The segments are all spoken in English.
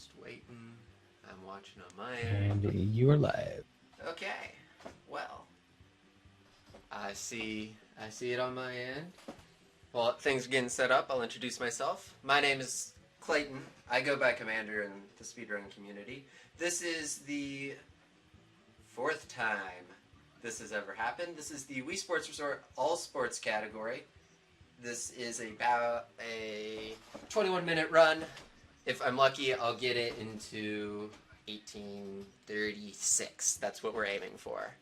Just waiting. I'm watching on my end. And you are live. Okay. Well, I see it on my end. Well, things are getting set up. I'll introduce myself. My name is Clayton. I go by Commander in the speedrun community. This is the fourth time this has ever happened. This is the Wii Sports Resort All Sports category. This is about a 21-minute run. If I'm lucky, I'll get it into 1836. That's what we're aiming for.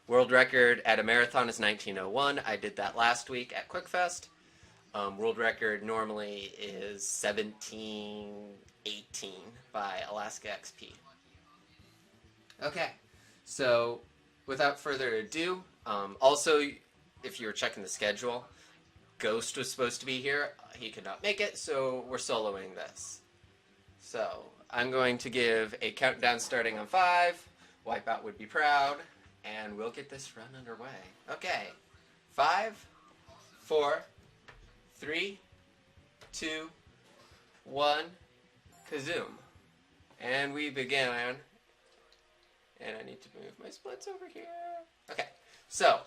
World record at a marathon is 1901. I did that last week at QuickFest. World record normally is 1718 by Alaska XP. Okay, so without further ado, also, if you're checking the schedule, Ghost was supposed to be here. He could not make it, so we're soloing this. So I'm going to give a countdown starting on 5. Wipeout would be proud, and we'll get this run underway. Okay, 5, 4, 3, 2, 1, kazoom. And we begin. And I need to move my splits over here. Okay, so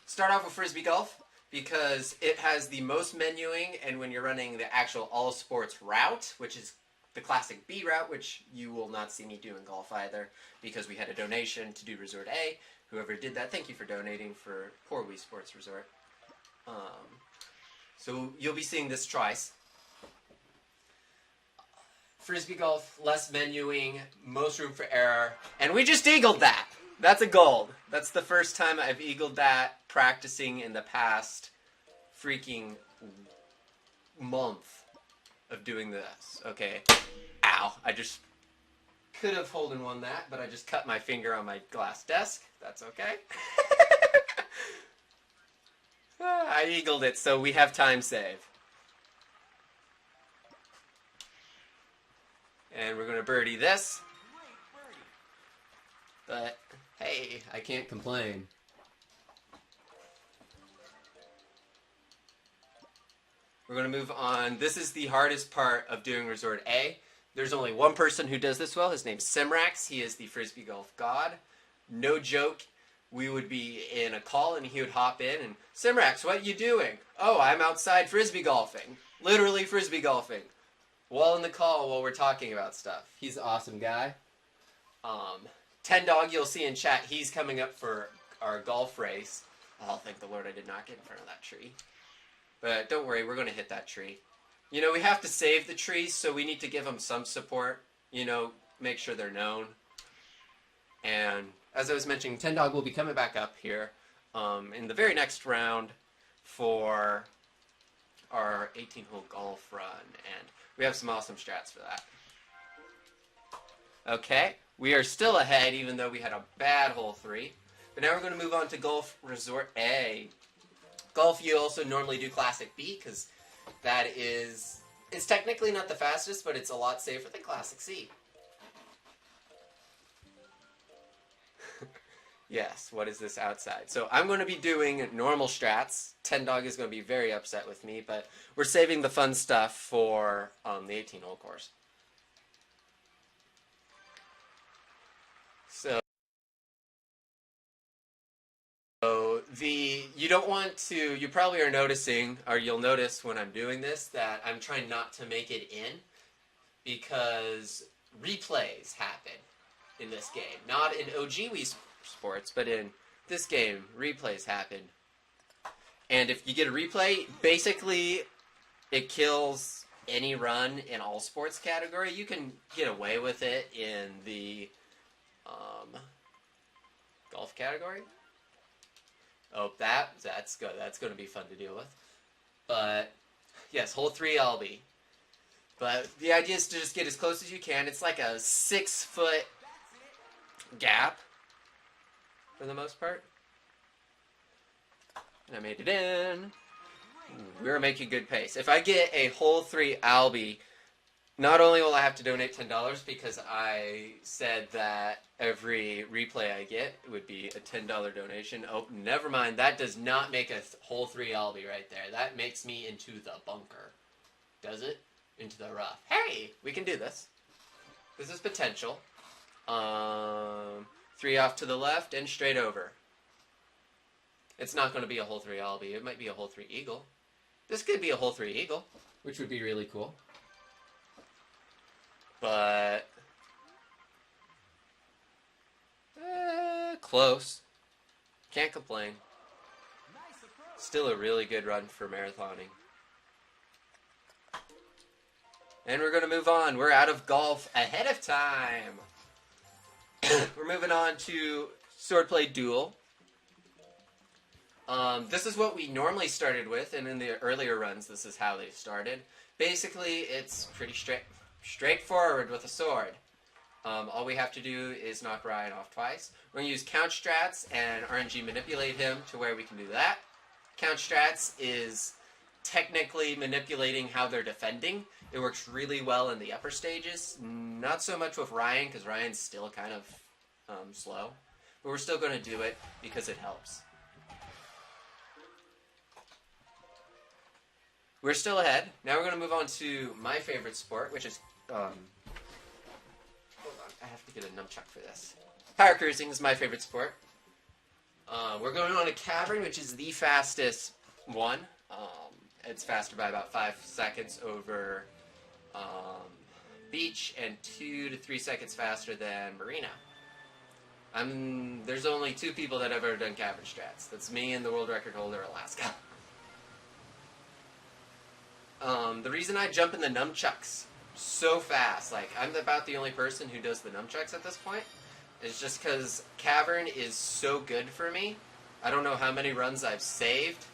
start off with Frisbee Golf because it has the most menuing, and when you're running the actual all sports route, which is the classic B route, which you will not see me do in golf either, because we had a donation to do Resort A. Whoever did that, thank you for donating for poor Wii Sports Resort. So you'll be seeing this twice. Frisbee Golf, less menuing, most room for error, and we just eagled that. That's a gold. That's the first time I've eagled that practicing in the past freaking month of doing this. Okay. Ow. I just could have holden won that, but I just cut my finger on my glass desk. That's okay. I eagled it, so we have time save. And we're going to birdie this. But, hey, I can't complain. We're going to move on. This is the hardest part of doing Resort A. There's only one person who does this well. His name's Simrax. He is the Frisbee Golf god. No joke. We would be in a call and he would hop in and, Simrax, what you doing? Oh, I'm outside Frisbee golfing. Literally Frisbee golfing. While in the call, while we're talking about stuff. He's an awesome guy. 10 Dog, you'll see in chat, he's coming up for our golf race. Oh, thank the Lord I did not get in front of that tree. But don't worry, we're going to hit that tree. You know, we have to save the trees, so we need to give them some support. You know, make sure they're known. And as I was mentioning, 10 Dog will be coming back up here in the very next round for our 18-hole golf run. And we have some awesome strats for that. Okay, we are still ahead, even though we had a bad hole 3. But now we're going to move on to Golf Resort A. Golf, you also normally do Classic B, because that is... It's technically not the fastest, but it's a lot safer than Classic C. Yes, what is this outside? So I'm going to be doing normal strats. 10 Dog is going to be very upset with me, but we're saving the fun stuff for the 18-hole course. So you don't want to, you probably are noticing, or you'll notice when I'm doing this, that I'm trying not to make it in because replays happen in this game. Not in OG Wii Sports, but in this game, replays happen. And if you get a replay, basically it kills any run in all sports category. You can get away with it in the golf category. Oh, that's good. That's going to be fun to deal with. But, yes, hole 3 I'll be. But the idea is to just get as close as you can. It's like a 6-foot gap for the most part. And I made it in. We're making good pace. If I get a hole 3 Albie, not only will I have to donate $10 because I said that every replay I get would be a $10 donation. Oh, never mind. That does not make a hole 3 Albie right there. That makes me into the bunker. Does it? Into the rough. Hey, we can do this. This is potential. 3 off to the left and straight over. It's not going to be a hole 3 albie. It might be a hole 3 eagle. This could be a hole 3 eagle, which would be really cool. But close. Can't complain. Still a really good run for marathoning. And we're going to move on. We're out of golf ahead of time. We're moving on to swordplay duel. This is what we normally started with, and in the earlier runs, this is how they started. Basically, it's pretty straightforward with a sword. All we have to do is knock Ryan off twice. We're going to use count strats and RNG manipulate him to where we can do that. Count strats is technically manipulating how they're defending. It works really well in the upper stages. Not so much with Ryan, because Ryan's still kind of slow. But we're still going to do it because it helps. We're still ahead. Now we're going to move on to my favorite sport, which is... hold on. I have to get a nunchuck for this. Power cruising is my favorite sport. We're going on a cavern, which is the fastest one. It's faster by about 5 seconds over beach and 2 to 3 seconds faster than marina. There's only 2 people that have ever done cavern strats. That's me and the world record holder, Alaska. The reason I jump in the nunchucks so fast, like I'm about the only person who does the nunchucks at this point, is just because cavern is so good for me. I don't know how many runs I've saved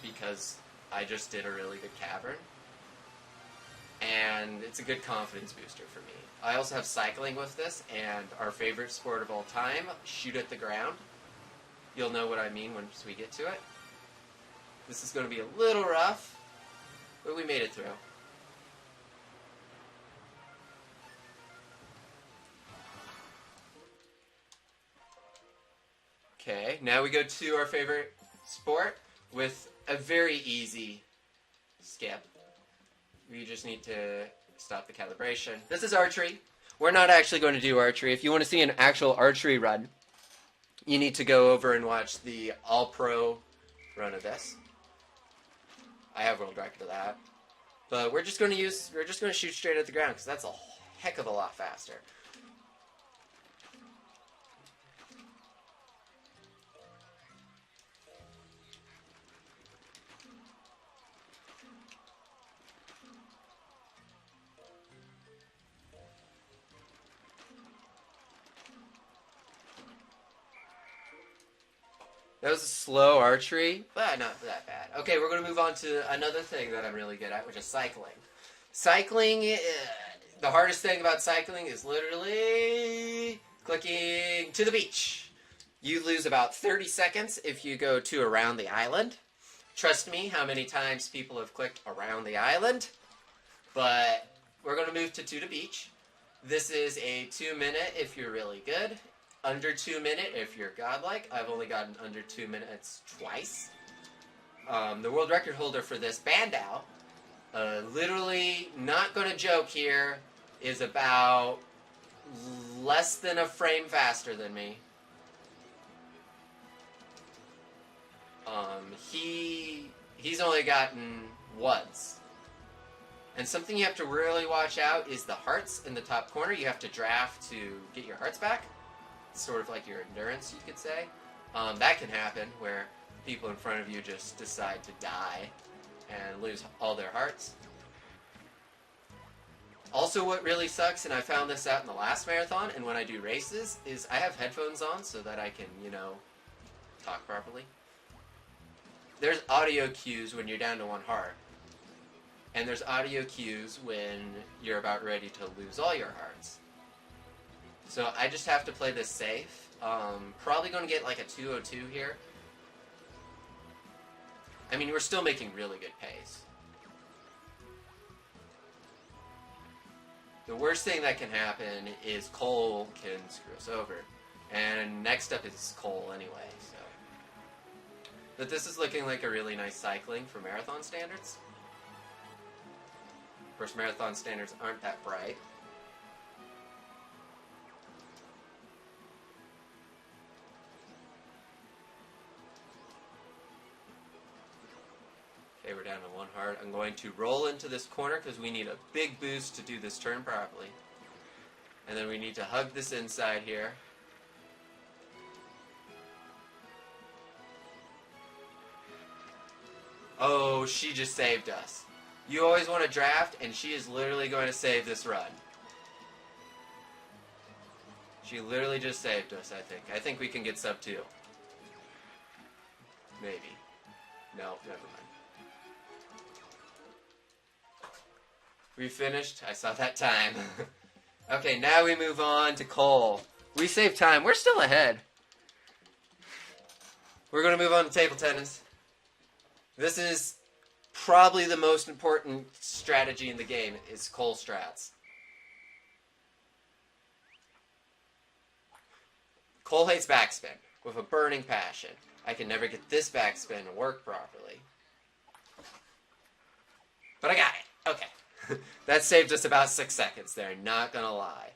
because I just did a really good cavern. And it's a good confidence booster for me. I also have cycling with this, and our favorite sport of all time, shoot at the ground. You'll know what I mean once we get to it. This is going to be a little rough, but we made it through. Okay, now we go to our favorite sport with a very easy skip. We just need to stop the calibration. This is archery. We're not actually going to do archery. If you want to see an actual archery run, you need to go over and watch the all-pro run of this. I have world record of that. But we're just going to shoot straight at the ground because that's a heck of a lot faster. That was a slow archery, but not that bad. Okay, we're going to move on to another thing that I'm really good at, which is cycling. Cycling, the hardest thing about cycling is literally clicking to the beach. You lose about 30 seconds if you go to around the island. Trust me, how many times people have clicked around the island. But we're going to move to the beach. This is a 2-minute if you're really good. Under 2 minute if you're godlike. I've only gotten under 2 minutes twice. The world record holder for this Bandow, literally not going to joke here, is about less than a frame faster than me. He's only gotten once. And something you have to really watch out is the hearts in the top corner. You have to draft to get your hearts back. Sort of like your endurance, you could say. That can happen where people in front of you just decide to die and lose all their hearts. Also, what really sucks, and I found this out in the last marathon and when I do races, is I have headphones on so that I can, talk properly. There's audio cues when you're down to 1 heart. And there's audio cues when you're about ready to lose all your hearts. So I just have to play this safe. Probably going to get like a 2:02 here. I mean, we're still making really good pace. The worst thing that can happen is Cole can screw us over. And next up is Cole anyway, so. But this is looking like a really nice cycling for marathon standards. Of course, marathon standards aren't that bright. we're down to 1 heart. I'm going to roll into this corner because we need a big boost to do this turn properly. And then we need to hug this inside here. Oh, she just saved us. You always want to draft, and she is literally going to save this run. She literally just saved us, I think. I think we can get sub 2. Maybe. No, never mind. We finished. I saw that time. Okay, now we move on to Cole. We saved time. We're still ahead. We're going to move on to table tennis. This is probably the most important strategy in the game, is Cole strats. Cole hates backspin with a burning passion. I can never get this backspin to work properly. But I got it. Okay. That saved us about 6 seconds there, not gonna lie.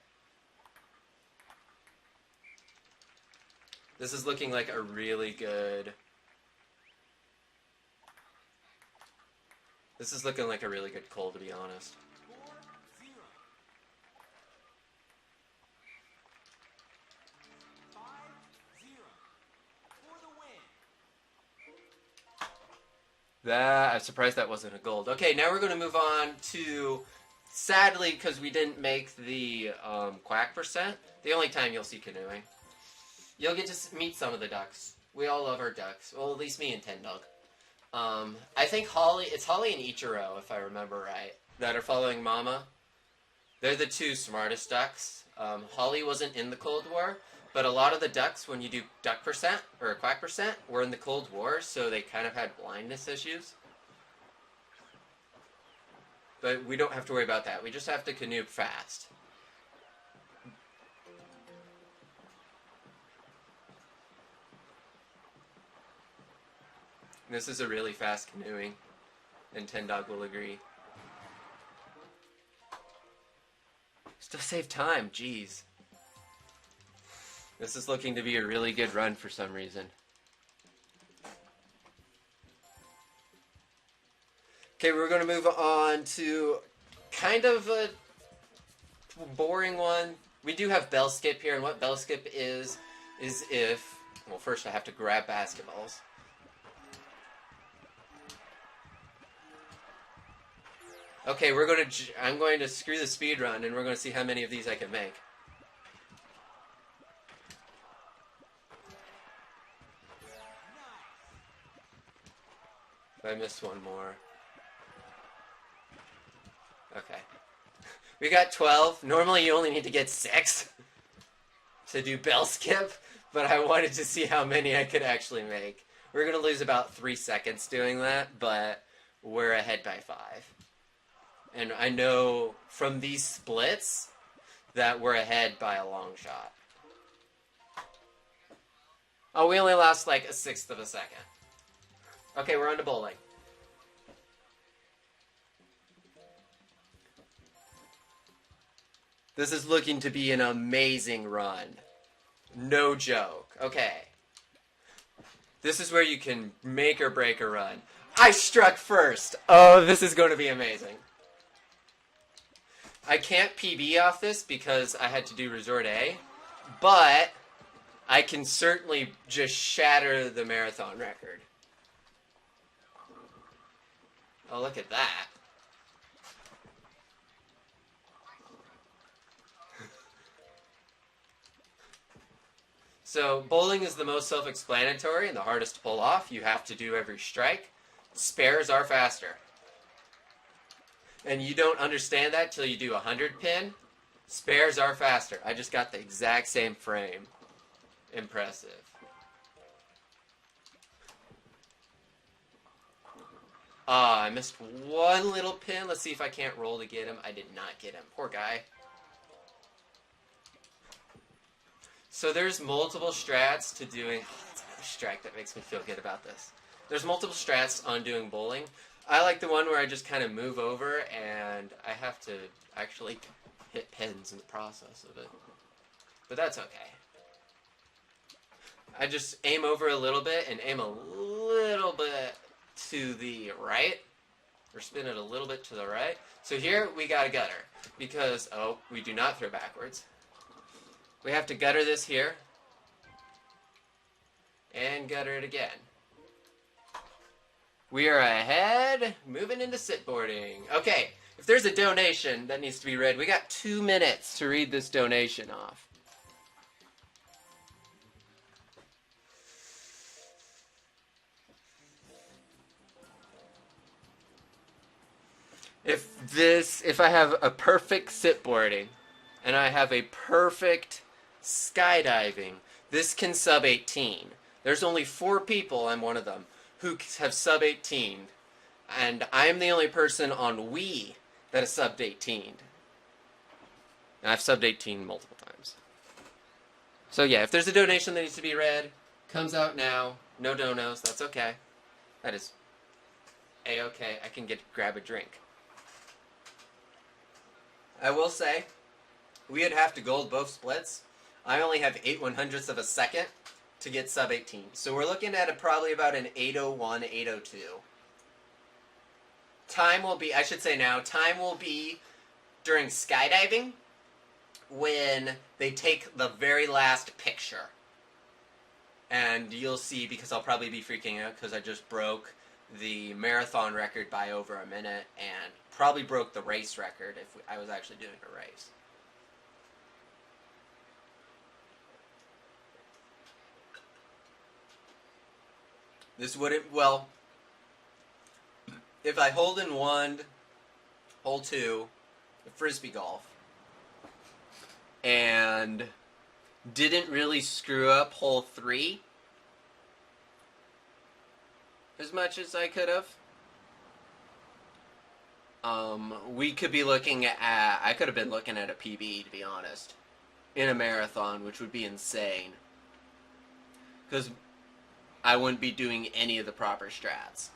This is looking like a really good... This is looking like a really good Cole, to be honest. I'm surprised that wasn't a gold. Okay, now we're going to move on to, sadly, because we didn't make the quack percent, the only time you'll see canoeing. You'll get to meet some of the ducks. We all love our ducks. Well, at least me and Ten Dog. I think it's Holly and Ichiro, if I remember right, that are following Mama. They're the 2 smartest ducks. Holly wasn't in the Cold War, but a lot of the ducks, when you do duck percent, or quack percent, were in the Cold War, so they kind of had blindness issues. But we don't have to worry about that. We just have to canoe fast. This is a really fast canoeing, and Ten Dog will agree. Still save time, jeez. This is looking to be a really good run for some reason. Okay, we're going to move on to kind of a boring one. We do have bell skip here, and what bell skip is if... Well, first I have to grab basketballs. Okay, I'm going to screw the speed run, and we're going to see how many of these I can make. I missed one more. Okay. We got 12. Normally you only need to get 6 to do bell skip, but I wanted to see how many I could actually make. We're going to lose about 3 seconds doing that, but we're ahead by 5. And I know from these splits that we're ahead by a long shot. Oh, we only lost like 1/6 of a second. Okay, we're on to bowling. This is looking to be an amazing run. No joke. Okay. This is where you can make or break a run. I struck first. Oh, this is going to be amazing. I can't PB off this because I had to do Resort A, but I can certainly just shatter the marathon record. Oh, look at that. So, bowling is the most self-explanatory and the hardest to pull off. You have to do every strike. Spares are faster. And you don't understand that till you do 100 pin. Spares are faster. I just got the exact same frame. Impressive. I missed one little pin. Let's see if I can't roll to get him. I did not get him. Poor guy. So there's multiple strats to doing... Oh, that's another strike that makes me feel good about this. There's multiple strats on doing bowling. I like the one where I just kind of move over and I have to actually hit pins in the process of it. But that's okay. I just aim over a little bit and aim a little bit to the right or spin it a little bit to the right. So here we got a gutter because, oh, we do not throw backwards. We have to gutter this here and gutter it again. We are ahead, moving into sitboarding. Okay, if there's a donation that needs to be read, we got 2 minutes to read this donation off. If I have a perfect sitboarding and I have a perfect skydiving, this can sub 18. There's only 4 people, I'm one of them, who have sub 18, and I'm the only person on Wii that has subbed 18. And I've subbed 18 multiple times. So yeah, if there's a donation that needs to be read, comes out now. No donos, that's okay. That is a-okay. I can grab a drink. I will say, we would have to gold both splits. I only have 8/100ths of a second to get sub 18. So we're looking at probably about an 8:01, 8:02. Time will be, I should say now, time will be during skydiving when they take the very last picture. And you'll see, because I'll probably be freaking out because I just broke the marathon record by over a minute and probably broke the race record if I was actually doing a race. This wouldn't, well, if I hold in one, hole 2, the frisbee golf, and didn't really screw up hole 3 as much as I could have, we could be looking at, I could have been looking at a PB, to be honest, in a marathon, which would be insane. Because I wouldn't be doing any of the proper strats.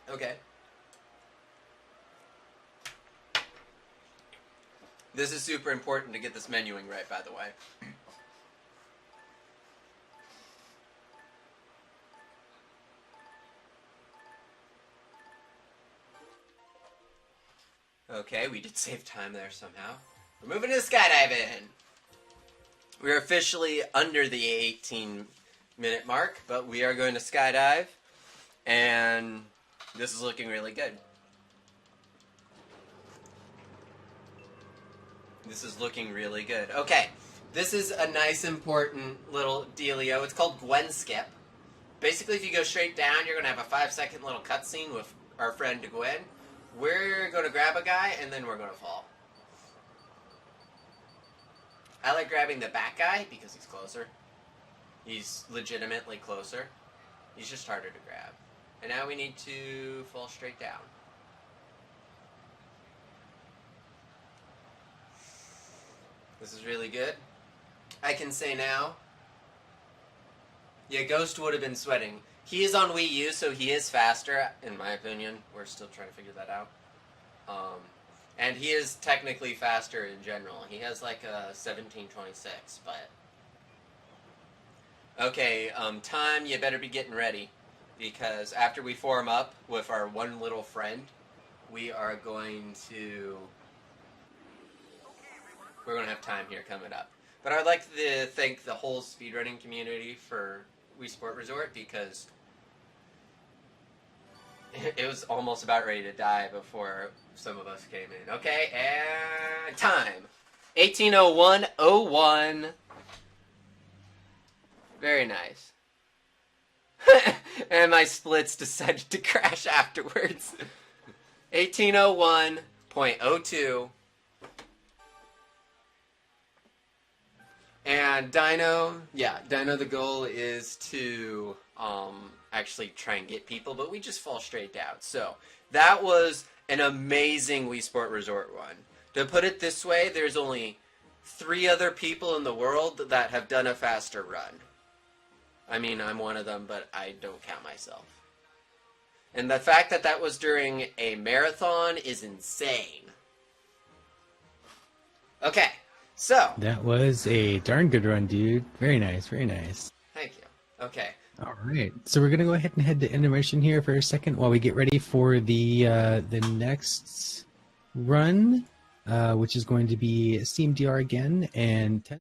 Okay. This is super important to get this menuing right, by the way. Okay, we did save time there somehow. We're moving to skydiving. We're officially under the 18-minute mark, but we are going to skydive, and this is looking really good. This is looking really good. Okay, this is a nice, important little dealio. It's called Gwen Skip. Basically, if you go straight down, you're going to have a 5-second little cutscene with our friend Gwen. We're going to grab a guy, and then we're going to fall. I like grabbing the back guy because he's closer. He's legitimately closer. He's just harder to grab. And now we need to fall straight down. This is really good. I can say now, yeah, Ghost would have been sweating. He is on Wii U, so he is faster, in my opinion. We're still trying to figure that out. And he is technically faster in general. He has like a 17:26, but... Okay, time, you better be getting ready. Because after we form up with our one little friend, we are going to... We're going to have time here coming up. But I would like to thank the whole speedrunning community for Wii Sport Resort, because it was almost about ready to die before some of us came in. Okay, and time. 18:01:01. Very nice. And my splits decided to crash afterwards. 18:01:02. And Dino, yeah, Dino, the goal is to actually try and get people, but we just fall straight down. So that was an amazing Wii Sport Resort one. To put it this way, there's only 3 other people in the world that have done a faster run. I mean, I'm one of them, but I don't count myself. And the fact that that was during a marathon is insane. Okay, so. That was a darn good run, dude. Very nice, very nice. Thank you. Okay, All right, so we're gonna go ahead and head to intermission here for a second while we get ready for the next run, which is going to be CMDR again and